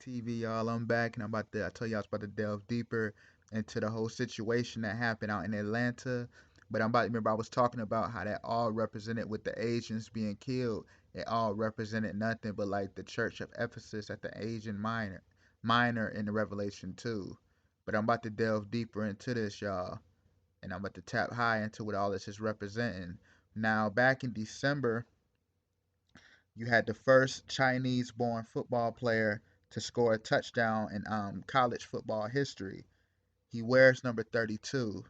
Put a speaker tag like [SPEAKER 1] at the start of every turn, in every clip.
[SPEAKER 1] TV, y'all. I'm back, and I told you I was about to delve deeper into the whole situation that happened out in Atlanta. But remember, I was talking about how that all represented with the Asians being killed. It all represented nothing but like the Church of Ephesus at the Asian minor in the Revelation 2. But I'm about to delve deeper into this, y'all, and I'm about to tap high into what all this is representing. Now, back in December, you had the first Chinese-born football player to score a touchdown in college football history. He wears number 32,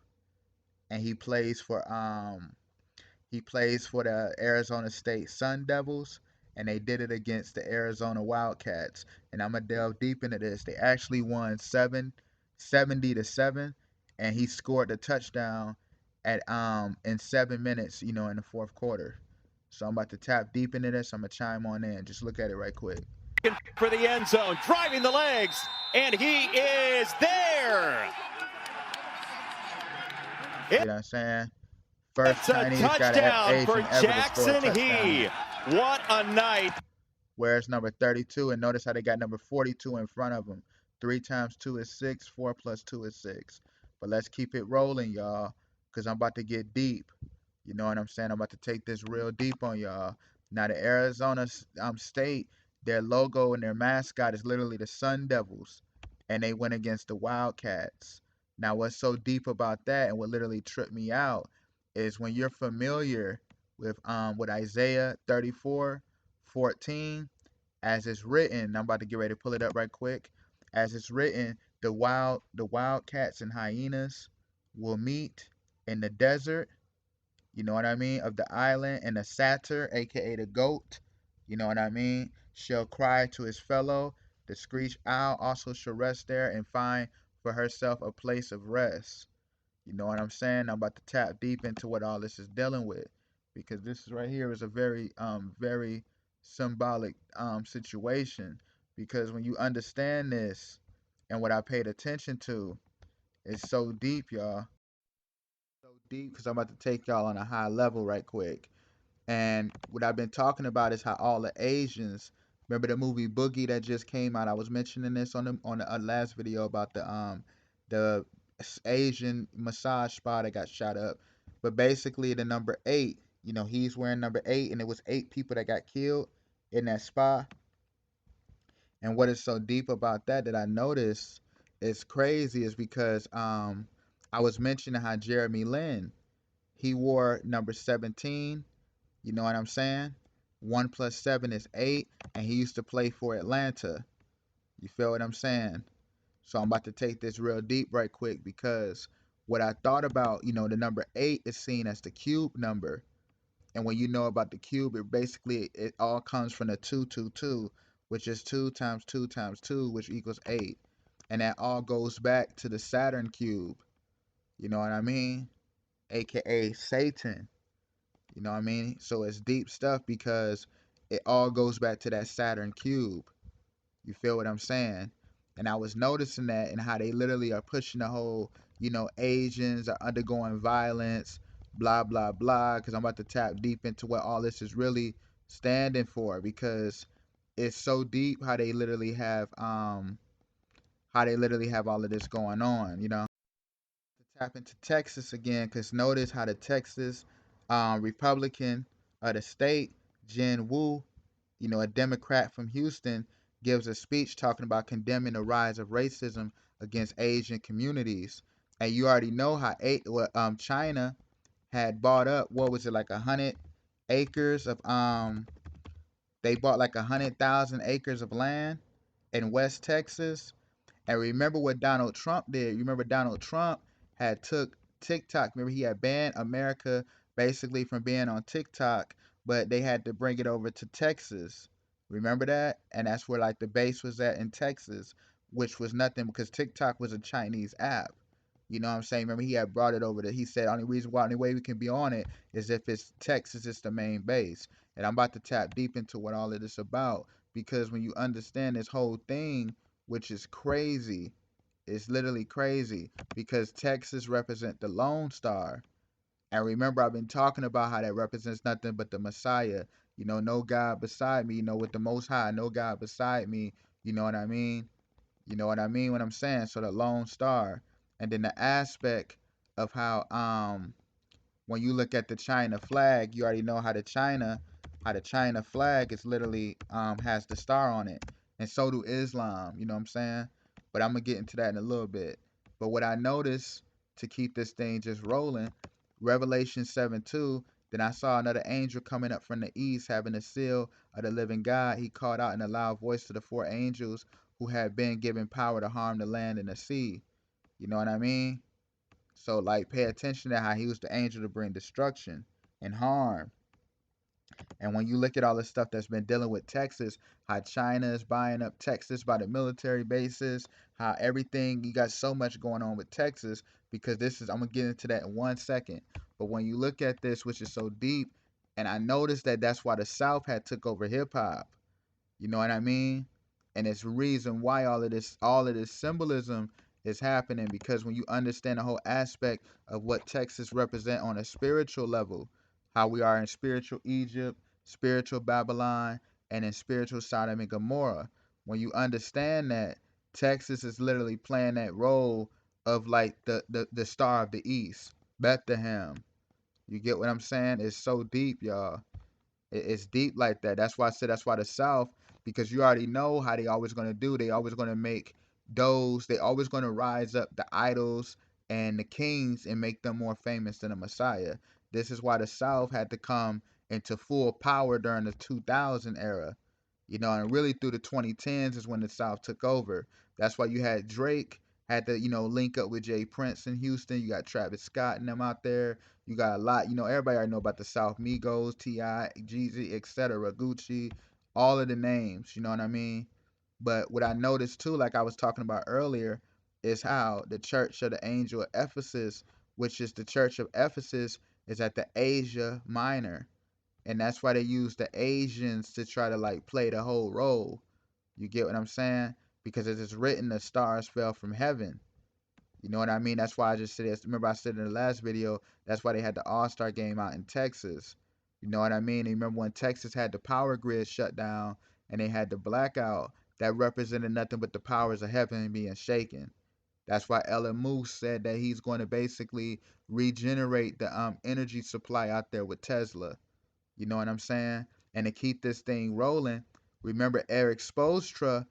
[SPEAKER 1] and he plays for the Arizona State Sun Devils, and they did it against the Arizona Wildcats. And I'm gonna delve deep into this. They actually won 70-7, and he scored the touchdown at in 7 minutes, in the fourth quarter. So I'm about to tap deep into this. I'm gonna chime on in. Just look at it right quick.
[SPEAKER 2] For the end zone, driving the legs, and he is there.
[SPEAKER 1] You know what I'm saying? First
[SPEAKER 2] It's a
[SPEAKER 1] Chinese guy
[SPEAKER 2] touchdown for
[SPEAKER 1] Asian ever to score a
[SPEAKER 2] Jackson He.
[SPEAKER 1] touchdown.
[SPEAKER 2] What a night.
[SPEAKER 1] Where's number 32? And notice how they got number 42 in front of him. 3 times 2 is 6. 4 plus 2 is 6. But let's keep it rolling, y'all, because I'm about to get deep. You know what I'm saying? I'm about to take this real deep on y'all. Now, the Arizona State, their logo and their mascot is literally the Sun Devils, and they went against the Wildcats. Now, what's so deep about that and what literally tripped me out is when you're familiar with Isaiah 34:14, as it's written. I'm about to get ready to pull it up right quick. As it's written, the wildcats and hyenas will meet in the desert, you know what I mean, of the island, and the satyr, aka the goat, you know what I mean, shall cry to his fellow. The screech owl also shall rest there and find for herself a place of rest. You know what I'm saying? I'm about to tap deep into what all this is dealing with, because this right here is a very symbolic situation. Because when you understand this and what I paid attention to, it's so deep, y'all. So deep because I'm about to take y'all on a high level right quick. And what I've been talking about is how all the Asians, remember the movie Boogie that just came out? I was mentioning this on the last video about the Asian massage spa that got shot up. But basically, the number 8, he's wearing number 8, and it was 8 people that got killed in that spa. And what is so deep about that I noticed is crazy is because I was mentioning how Jeremy Lin, he wore number 17. You know what I'm saying? 1 plus 7 is 8, and he used to play for Atlanta. You feel what I'm saying? So I'm about to take this real deep right quick, because what I thought about, the number 8 is seen as the cube number. And when you know about the cube, it all comes from the 222, which is 2 times 2 times 2, which equals 8. And that all goes back to the Saturn cube. You know what I mean? AKA Satan. You know what I mean? So it's deep stuff because it all goes back to that Saturn cube. You feel what I'm saying? And I was noticing that and how they literally are pushing the whole, Asians are undergoing violence, blah, blah, blah. Because I'm about to tap deep into what all this is really standing for, because it's so deep how they literally have all of this going on. To tap into Texas again, because notice how the Texas Republican of the state, Jen Wu, a Democrat from Houston, gives a speech talking about condemning the rise of racism against Asian communities. And you already know how China had bought up, what was it, like 100 acres of they bought like 100,000 acres of land in West Texas. And remember what Donald Trump did. You remember Donald Trump had took TikTok. Remember, he had banned America basically from being on TikTok, but they had to bring it over to Texas. Remember that? And that's where like the base was at in Texas, which was nothing because TikTok was a Chinese app. You know what I'm saying? Remember, he had brought it over to, he said, only way we can be on it is if it's Texas is the main base. And I'm about to tap deep into what all of this about, because when you understand this whole thing, which is crazy, it's literally crazy, because Texas represent the Lone Star. And remember, I've been talking about how that represents nothing but the Messiah. No God beside me, with the Most High, no God beside me. You know what I mean? You know what I mean? What I'm saying? So the Lone Star, and then the aspect of how when you look at the China flag, you already know how the China flag is literally has the star on it, and so do Islam. You know what I'm saying? But I'm gonna get into that in a little bit. But what I noticed to keep this thing just rolling, Revelation 7:2. Then I saw another angel coming up from the east, having the seal of the living God. He called out in a loud voice to the four angels who had been given power to harm the land and the sea. You know what I mean? So like pay attention to how he was the angel to bring destruction and harm. And when you look at all the stuff that's been dealing with Texas, how China is buying up Texas by the military bases, how everything you got so much going on with Texas because this is I'm gonna get into that in 1 second. But when you look at this, which is so deep, and I noticed that that's why the South had took over hip hop. You know what I mean? And it's reason why all of this symbolism is happening because when you understand the whole aspect of what Texas represent on a spiritual level, how we are in spiritual Egypt, spiritual Babylon, and in spiritual Sodom and Gomorrah. When you understand that Texas is literally playing that role of like the star of the east, Bethlehem. You get what I'm saying? It's so deep, y'all. It's deep like that. That's why I said that's why the South, because you already know how they always gonna do. They always gonna make those. They always gonna rise up the idols and the kings and make them more famous than the Messiah. This is why the South had to come into full power during the 2000 era. You know, and really through the 2010s is when the South took over. That's why you had Drake had to, link up with Jay Prince in Houston. You got Travis Scott and them out there. You got a lot, everybody already know about the South Migos, T.I., Jeezy, etc., Gucci, all of the names, you know what I mean? But what I noticed too, like I was talking about earlier, is how the Church of the Angel of Ephesus, which is the Church of Ephesus, is at the Asia Minor. And that's why they use the Asians to try to like play the whole role. You get what I'm saying? Because it is written the stars fell from heaven. You know what I mean? That's why I just said this. Remember, I said in the last video, that's why they had the All Star game out in Texas. You know what I mean? And you remember when Texas had the power grid shut down and they had the blackout, that represented nothing but the powers of heaven being shaken. That's why Ellen Moose said that he's going to basically regenerate the energy supply out there with Tesla. You know what I'm saying? And to keep this thing rolling, remember Eric Spoelstra,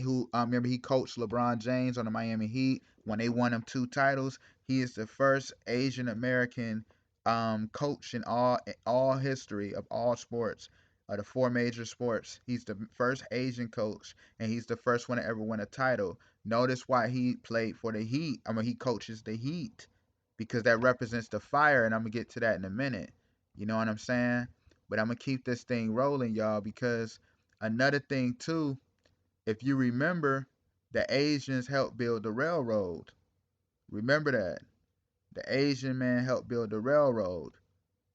[SPEAKER 1] who remember he coached LeBron James on the Miami Heat when they won him 2 titles. He is the first Asian American coach in all history of all sports, the four major sports. He's the first Asian coach, and he's the first one to ever win a title. Notice why he played for the Heat. I mean, he coaches the Heat because that represents the fire, and I'm gonna get to that in a minute. You know what I'm saying? But I'm gonna keep this thing rolling, y'all, because another thing too, if you remember, the Asians helped build the railroad. Remember that. The Asian man helped build the railroad.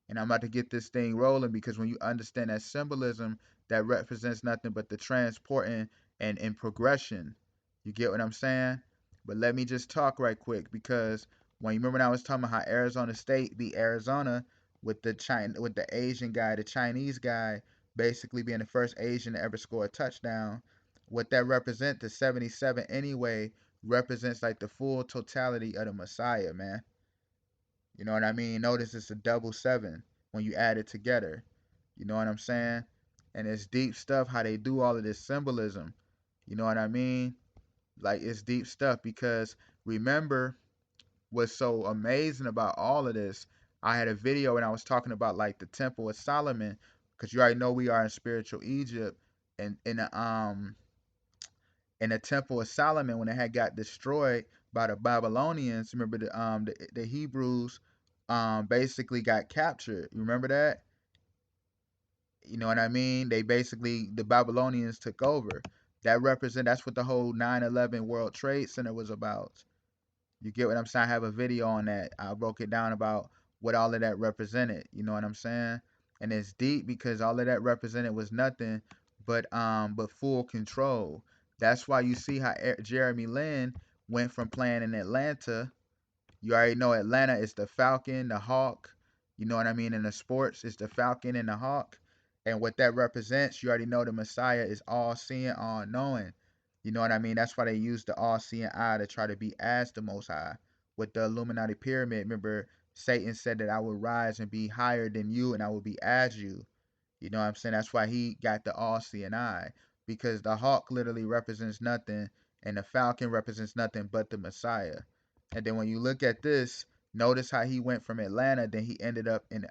[SPEAKER 1] And I'm about to get this thing rolling because when you understand that symbolism, that represents nothing but the transporting and progression. You get what I'm saying? But let me just talk right quick because when you remember when I was talking about how Arizona State beat Arizona with the Asian guy, the Chinese guy, basically being the first Asian to ever score a touchdown. What that represents, the 77 anyway, represents like the full totality of the Messiah, man. You know what I mean? Notice it's a double seven when you add it together. You know what I'm saying? And it's deep stuff how they do all of this symbolism. You know what I mean? Like it's deep stuff because remember what's so amazing about all of this. I had a video and I was talking about like the Temple of Solomon because you already know we are in spiritual Egypt and in the Temple of Solomon when it had got destroyed by the Babylonians. Remember the Hebrews basically got captured. You remember that? You know what I mean? They basically the Babylonians took over. That's what the whole 9/11 World Trade Center was about. You get what I'm saying? I have a video on that. I broke it down about what all of that represented. You know what I'm saying? And it's deep because all of that represented was nothing but full control. That's why you see how Jeremy Lin went from playing in Atlanta. You already know Atlanta is the Falcon, the Hawk. You know what I mean? In the sports, it's the Falcon and the Hawk. And what that represents, you already know the Messiah is all seeing, all knowing. You know what I mean? That's why they use the all-seeing eye to try to be as the Most High. With the Illuminati pyramid, remember Satan said that I would rise and be higher than you, and I would be as you. You know what I'm saying? That's why he got the all-seeing eye, because the hawk literally represents nothing, and the falcon represents nothing but the Messiah. And then when you look at this, notice how he went from Atlanta, then he ended up in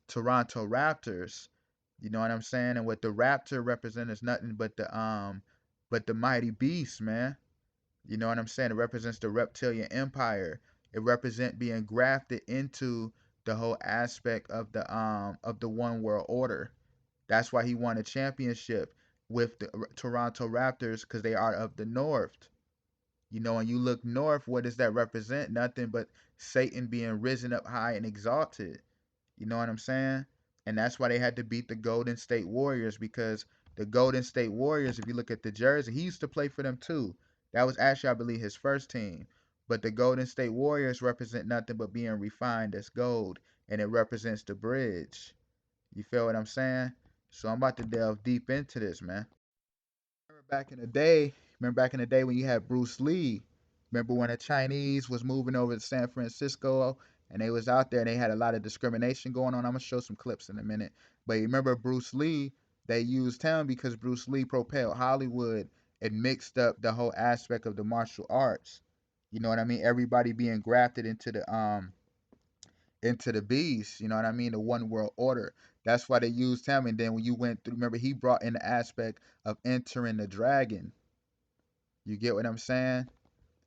[SPEAKER 1] Toronto Raptors. You know what I'm saying? And what the raptor represents is nothing but the mighty beast, man. You know what I'm saying? It represents the reptilian empire. It represents being grafted into the whole aspect of the one world order. That's why he won a championship with the Toronto Raptors, because they are of the North. You know, when you look north, what does that represent? Nothing but Satan being risen up high and exalted. You know what I'm saying? And that's why they had to beat the Golden State Warriors, because the Golden State Warriors, if you look at the jersey, he used to play for them too. That was actually, I believe, his first team. But the Golden State Warriors represent nothing but being refined as gold, and it represents the bridge. You feel what I'm saying? So I'm about to delve deep into this, man. Remember back in the day when you had Bruce Lee? Remember when the Chinese was moving over to San Francisco and they was out there and they had a lot of discrimination going on? I'm gonna show some clips in a minute. But you remember Bruce Lee? They used him because Bruce Lee propelled Hollywood and mixed up the whole aspect of the martial arts. You know what I mean? Everybody being grafted into the beast, you know what I mean? The one world order. That's why they used him. And then when you went through, remember, he brought in the aspect of entering the dragon. You get what I'm saying?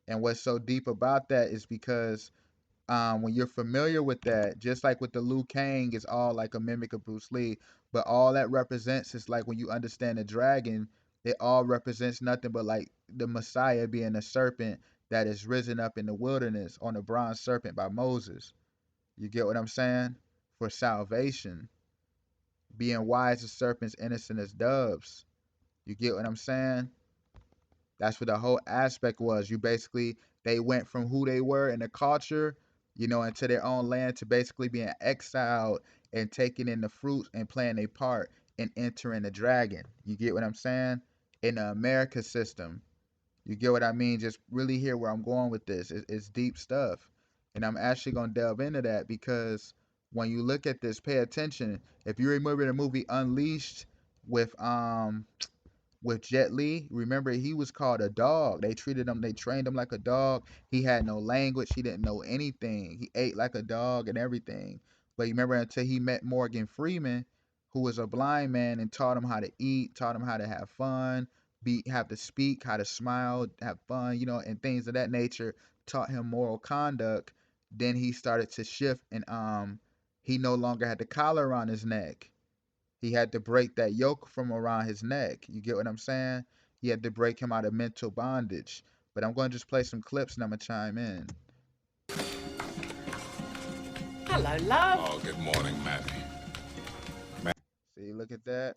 [SPEAKER 1] And what's so deep about that is because when you're familiar with that, just like with the Liu Kang, is all like a mimic of Bruce Lee, but all that represents is like when you understand the dragon, it all represents nothing but like the Messiah being a serpent that is risen up in the wilderness on a bronze serpent by Moses. You get what I'm saying? For salvation, being wise as serpents, innocent as doves. You get what I'm saying? That's what the whole aspect was. You basically, they went from who they were in the culture, you know, into their own land, to basically being exiled and taking in the fruits and playing a part in entering the dragon. You get what I'm saying? In the America system. You get what I mean? Just really hear where I'm going with this. It's deep stuff. And I'm actually going to delve into that because when you look at this, pay attention. If you remember the movie Unleashed with Jet Li, remember he was called a dog. They trained him like a dog. He had no language. He didn't know anything. He ate like a dog and everything. But you remember until he met Morgan Freeman, who was a blind man, and taught him how to eat, taught him how to have fun, have to speak, how to smile, have fun, you know, and things of that nature, taught him moral conduct. Then he started to shift, and he no longer had the collar around his neck. He had to break that yoke from around his neck. You get what I'm saying? He had to break him out of mental bondage. But I'm going to just play some clips and I'm going to chime in.
[SPEAKER 3] Hello, love.
[SPEAKER 4] Oh, good morning, Matty.
[SPEAKER 1] See, look at that.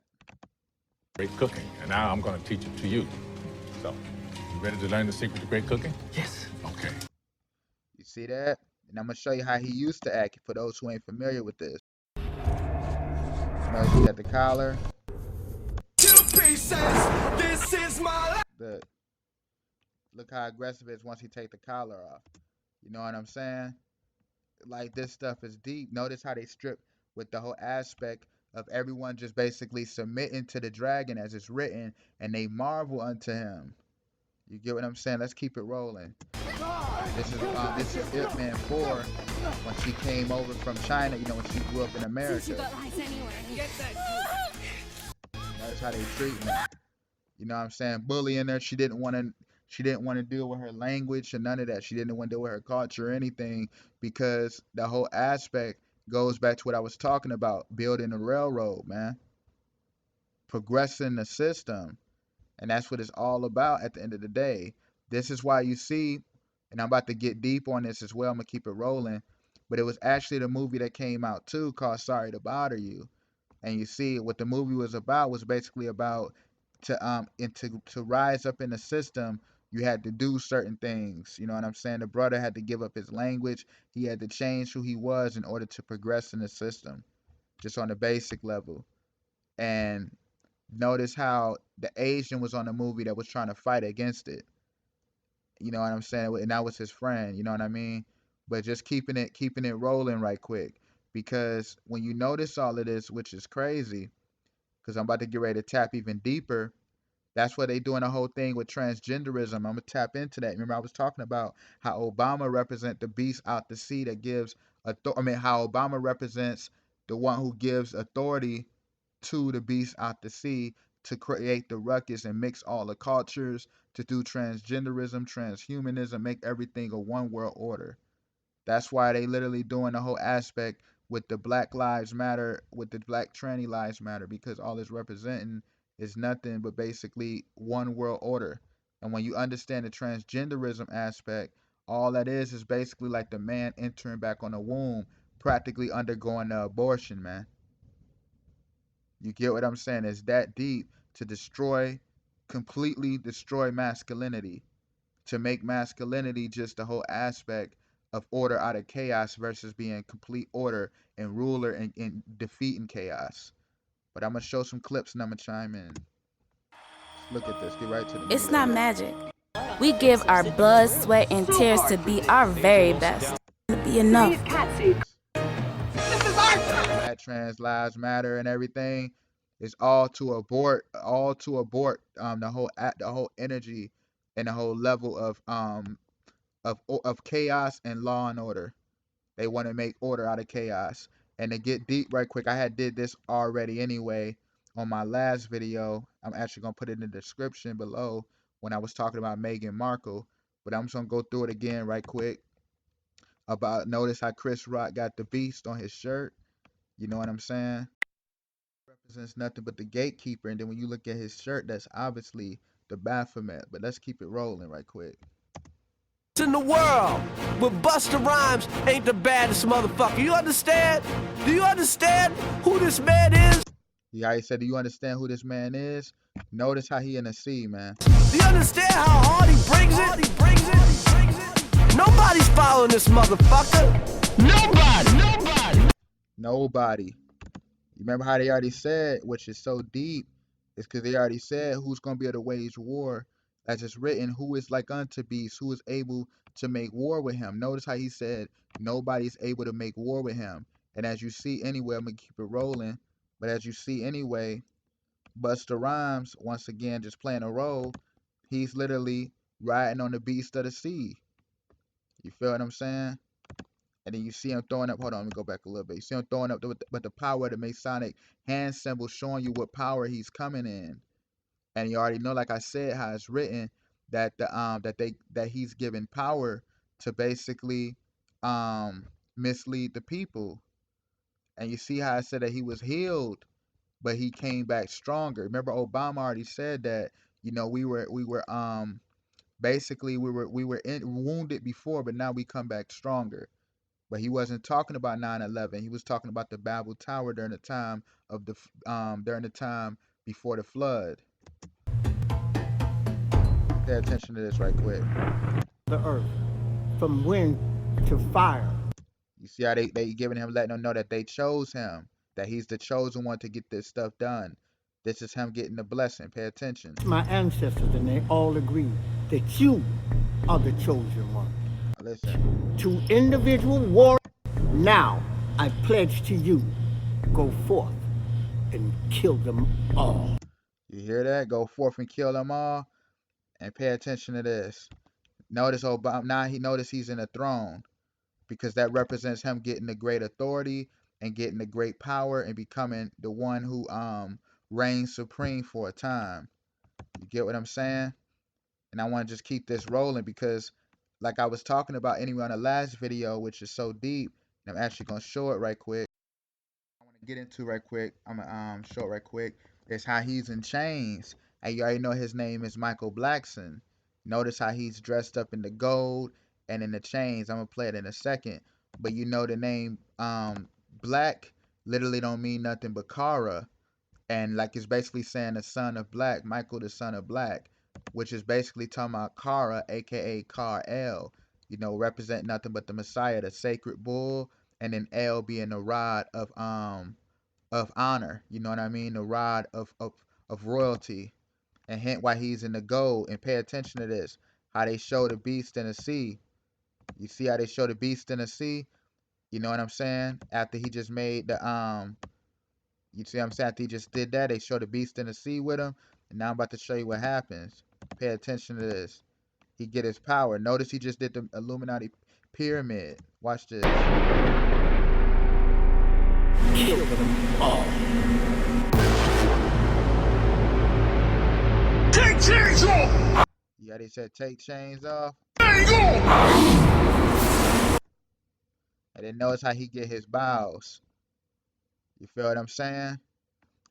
[SPEAKER 4] Great cooking, and now I'm going to teach it to you. So, you ready to learn the secret to great cooking?
[SPEAKER 3] Yes.
[SPEAKER 4] Okay.
[SPEAKER 1] You see that? And I'm going to show you how he used to act for those who ain't familiar with this. Notice he got the collar.
[SPEAKER 3] This is my life.
[SPEAKER 1] Look how aggressive it is once he take the collar off. You know what I'm saying? Like, this stuff is deep. Notice how they strip with the whole aspect of everyone just basically submitting to the dragon as it's written, and they marvel unto him. You get what I'm saying? Let's keep it rolling. This is Ip Man 4 when she came over from China, you know, when she grew up in America. That's how they treat me. You know what I'm saying? Bullying her. She didn't want to deal with her language or none of that. She didn't want to deal with her culture or anything, because the whole aspect goes back to what I was talking about, building a railroad, man. Progressing the system. And that's what it's all about at the end of the day. This is why you see, and I'm about to get deep on this as well. I'm going to keep it rolling. But it was actually the movie that came out too called Sorry to Bother You. And you see what the movie was about was basically about to rise up in the system, you had to do certain things. You know what I'm saying? The brother had to give up his language. He had to change who he was in order to progress in the system, just on the basic level. And Notice how the Asian was on the movie that was trying to fight against it. You know what I'm saying? And that was his friend. You know what I mean? But just keeping it rolling right quick, because when you notice all of this, which is crazy, because I'm about to get ready to tap even deeper. That's why they doing the whole thing with transgenderism. I'm gonna tap into that. Remember, I was talking about how Obama represent the beast out the sea that gives how Obama represents the one who gives authority to the beast out the sea to create the ruckus and mix all the cultures, to do transgenderism, transhumanism, make everything a one world order. That's why they literally doing the whole aspect with the Black Lives Matter, with the Black Tranny Lives Matter, because all it's representing is nothing but basically one world order. And when you understand the transgenderism aspect, all that is basically like the man entering back on the womb, practically undergoing the abortion, man. You get what I'm saying? It's that deep to completely destroy masculinity, to make masculinity just the whole aspect of order out of chaos versus being complete order and ruler and defeating chaos. But I'm gonna show some clips and I'm gonna chime in. Let's look at this. Get right to the
[SPEAKER 5] It's
[SPEAKER 1] meat of
[SPEAKER 5] not
[SPEAKER 1] it.
[SPEAKER 5] magic. We give our blood, sweat, and tears to be our very best. To be enough.
[SPEAKER 1] Black trans lives matter and everything is all to abort the whole energy and the whole level of chaos and law and order. They want to make order out of chaos. And to get deep right quick, I had did this already anyway on my last video. I'm actually gonna put it in the description below when I was talking about Meghan Markle. But I'm just gonna go through it again right quick. About notice how Chris Rock got the beast on his shirt. You know what I'm saying? Represents nothing but the gatekeeper. And then when you look at his shirt, that's obviously the Baphomet. But let's keep it rolling right quick.
[SPEAKER 3] In the world, but Busta Rhymes ain't the baddest motherfucker. You understand? Do you understand who this man is?
[SPEAKER 1] Yeah, he said, do you understand who this man is? Notice how he in the sea, man.
[SPEAKER 3] Do you understand how hard he brings it? Nobody's following this motherfucker.
[SPEAKER 1] Nobody. You remember how they already said, which is so deep, is because they already said who's going to be able to wage war. As it's written, who is like unto beast, who is able to make war with him. Notice how he said nobody's able to make war with him. And as you see anyway, I'm going to keep it rolling. But as you see anyway, Busta Rhymes, once again, just playing a role, he's literally riding on the beast of the sea. You feel what I'm saying? And then you see him throwing up. Hold on, let me go back a little bit. You see him throwing up, but the power of the Masonic hand symbol showing you what power he's coming in. And you already know, like I said, how it's written that that he's given power to basically mislead the people. And you see how I said that he was healed, but he came back stronger. Remember, Obama already said that. You know, we were basically wounded before, but now we come back stronger. But he wasn't talking about 9/11. He was talking about the Babel Tower during the time before the flood. Pay attention to this right quick.
[SPEAKER 6] The earth, from wind to fire.
[SPEAKER 1] You see how they giving him, letting him know that they chose him, that he's the chosen one to get this stuff done. This is him getting the blessing. Pay attention.
[SPEAKER 6] My ancestors, and they all agree that you are the chosen one.
[SPEAKER 1] Listen.
[SPEAKER 6] To individual war, now I pledge to you, go forth and kill them all.
[SPEAKER 1] You hear that? Go forth and kill them all. And pay attention to this. Notice Obama, now he's in a throne, because that represents him getting the great authority and getting the great power and becoming the one who reigns supreme for a time. You get what I'm saying? And I want to just keep this rolling because, like I was talking about anyway on the last video, which is so deep, and I'm actually gonna show it right quick. I want to get into right quick. I'm gonna show it right quick. Is how he's in chains. And you already know his name is Michael Blackson. Notice how he's dressed up in the gold and in the chains. I'm gonna play it in a second. But you know the name Black literally don't mean nothing but Kara. And like it's basically saying the son of Black, Michael the son of Black, which is basically talking about Kara, aka Kar-El, you know, represent nothing but the Messiah, the sacred bull, and then El being the rod of honor. You know what I mean? The rod of royalty, and hint why he's in the gold. And pay attention to this, how they show the beast in the sea. You see how they show the beast in the sea? You know what I'm saying? After he just made the you see what I'm saying? After he just did that, they show the beast in the sea with him. And now I'm about to show you what happens. Pay attention to this. He get his power. Notice he just did the Illuminati pyramid. Watch this.
[SPEAKER 6] Kill them all.
[SPEAKER 7] Take chains off!
[SPEAKER 1] Yeah, they said take chains off.
[SPEAKER 7] Hang on!
[SPEAKER 1] And then notice how he get his bows. You feel what I'm saying?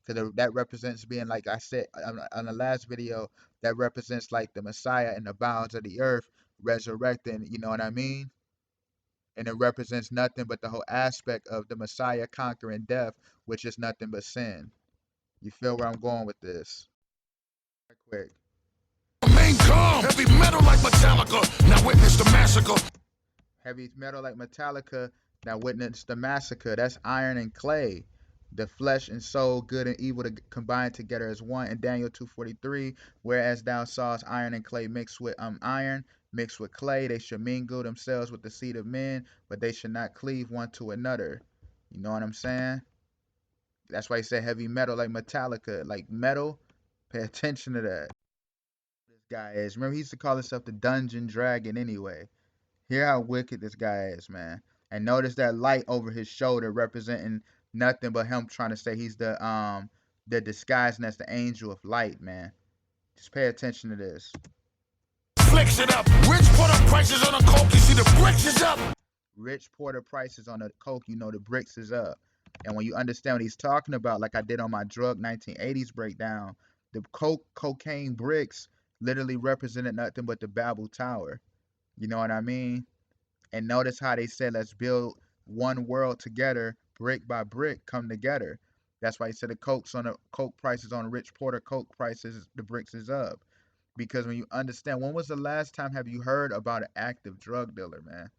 [SPEAKER 1] Because that represents being, like I said on the last video, that represents like the Messiah in the bounds of the earth, resurrecting, you know what I mean? And it represents nothing but the whole aspect of the Messiah conquering death, which is nothing but sin. You feel where I'm going with this? Right quick.
[SPEAKER 7] Main calm! Heavy metal like Metallica, now witness the massacre.
[SPEAKER 1] Heavy metal like Metallica, now witness the massacre. That's iron and clay. The flesh and soul, good and evil, to combine together as one. In Daniel 2:43, whereas thou sawest iron and clay mixed with iron, mixed with clay, they should mingle themselves with the seed of men, but they should not cleave one to another. You know what I'm saying? That's why he said heavy metal like Metallica, like metal. Pay attention to that. This guy is. Remember, he used to call himself the Dungeon Dragon anyway. Hear how wicked this guy is, man. And notice that light over his shoulder representing nothing but him trying to say he's the disguising as the angel of light, man. Just pay attention to this.
[SPEAKER 7] Flex it up. Rich put up prices on a coke, you see the bricks is up.
[SPEAKER 1] Rich Porter prices on the coke, you know the bricks is up. And when you understand what he's talking about, like I did on my drug 1980s breakdown, the cocaine bricks literally represented nothing but the Babel Tower. You know what I mean? And notice how they said, let's build one world together, brick by brick, come together. That's why he said the coke prices on Rich Porter coke prices, the bricks is up. Because when you understand, when was the last time have you heard about an active drug dealer, man?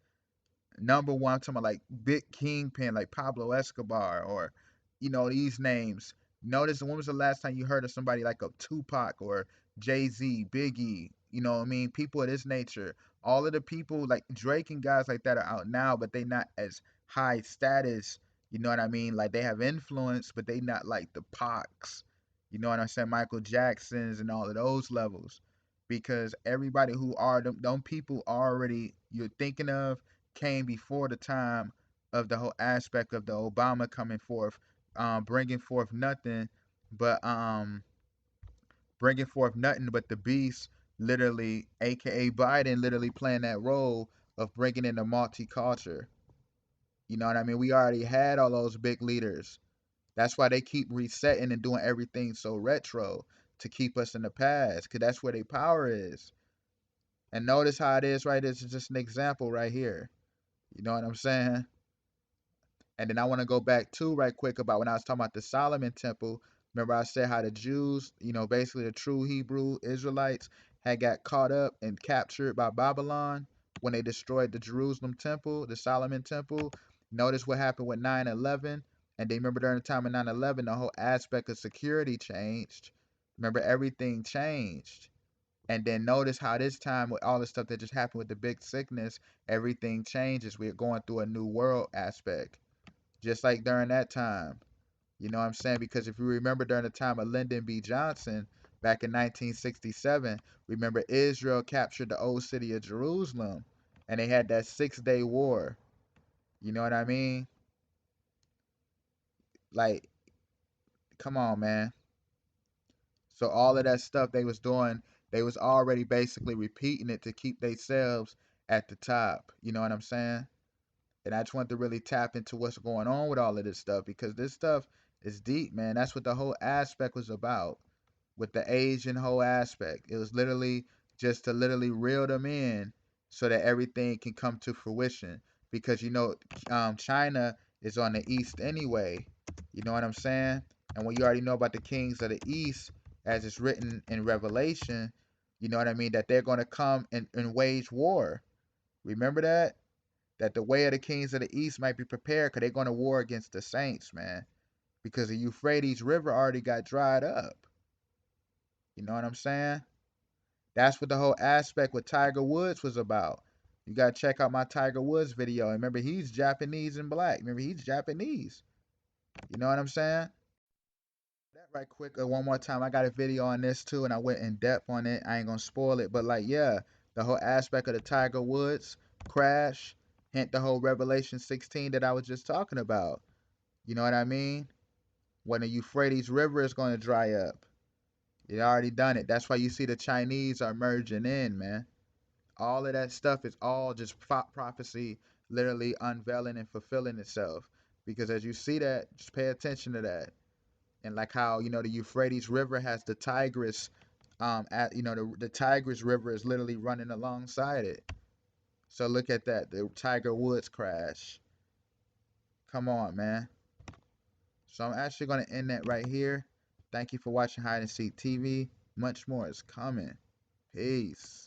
[SPEAKER 1] Number one, I'm talking about like big kingpin, like Pablo Escobar, or these names. Notice, when was the last time you heard of somebody like a Tupac or Jay-Z, Biggie? You know what I mean? People of this nature. All of the people like Drake and guys like that are out now, but they not as high status. You know what I mean? Like they have influence, but they not like the Pacs. You know what I'm saying? Michael Jacksons and all of those levels. Because everybody who are them people already you're thinking of came before the time of the whole aspect of the Obama coming forth, bringing forth nothing but the beast, literally, aka Biden, literally playing that role of bringing in the multicultural. You know what I mean? We already had all those big leaders. That's why they keep resetting and doing everything so retro to keep us in the past, because that's where their power is. And notice how it is, right? This is just an example right here. You know what I'm saying? And then I want to go back too, right quick, about when I was talking about the Solomon temple. Remember, I said how the Jews, basically the true Hebrew Israelites, had got caught up and captured by Babylon when they destroyed the Jerusalem temple, the Solomon temple. Notice what happened with 9/11. And they remember during the time of 9/11, the whole aspect of security changed. Remember, everything changed. And then notice how this time, with all the stuff that just happened with the big sickness, everything changes. We're going through a new world aspect. Just like during that time. You know what I'm saying? Because if you remember during the time of Lyndon B. Johnson back in 1967, remember Israel captured the old city of Jerusalem and they had that 6-day war. You know what I mean? Like, come on, man. So all of that stuff they was doing, they was already basically repeating it to keep themselves at the top. You know what I'm saying? And I just want to really tap into what's going on with all of this stuff, because this stuff is deep, man. That's what the whole aspect was about, with the Asian whole aspect. It was literally just to literally reel them in so that everything can come to fruition. Because China is on the east anyway. You know what I'm saying? And when you already know about the kings of the east, as it's written in Revelation, you know what I mean, that they're going to come and wage war. Remember that? That the way of the kings of the east might be prepared, because they're going to war against the saints, man. Because the Euphrates River already got dried up. You know what I'm saying? That's what the whole aspect with Tiger Woods was about. You gotta check out my Tiger Woods video. And remember, he's Japanese and black. Remember, he's Japanese. You know what I'm saying? That right quick, one more time. I got a video on this too, and I went in depth on it. I ain't gonna spoil it, but like, yeah, the whole aspect of the Tiger Woods crash, hint the whole Revelation 16 that I was just talking about. You know what I mean? When the Euphrates River is gonna dry up. It already done it. That's why you see the Chinese are merging in, man. All of that stuff is all just prophecy, literally unveiling and fulfilling itself. Because as you see that, just pay attention to that. And like how, you know, the Euphrates River has the Tigris, the Tigris River is literally running alongside it. So look at that, the Tiger Woods crash. Come on, man. So I'm actually going to end that right here. Thank you for watching Hide and Seek TV. Much more is coming. Peace.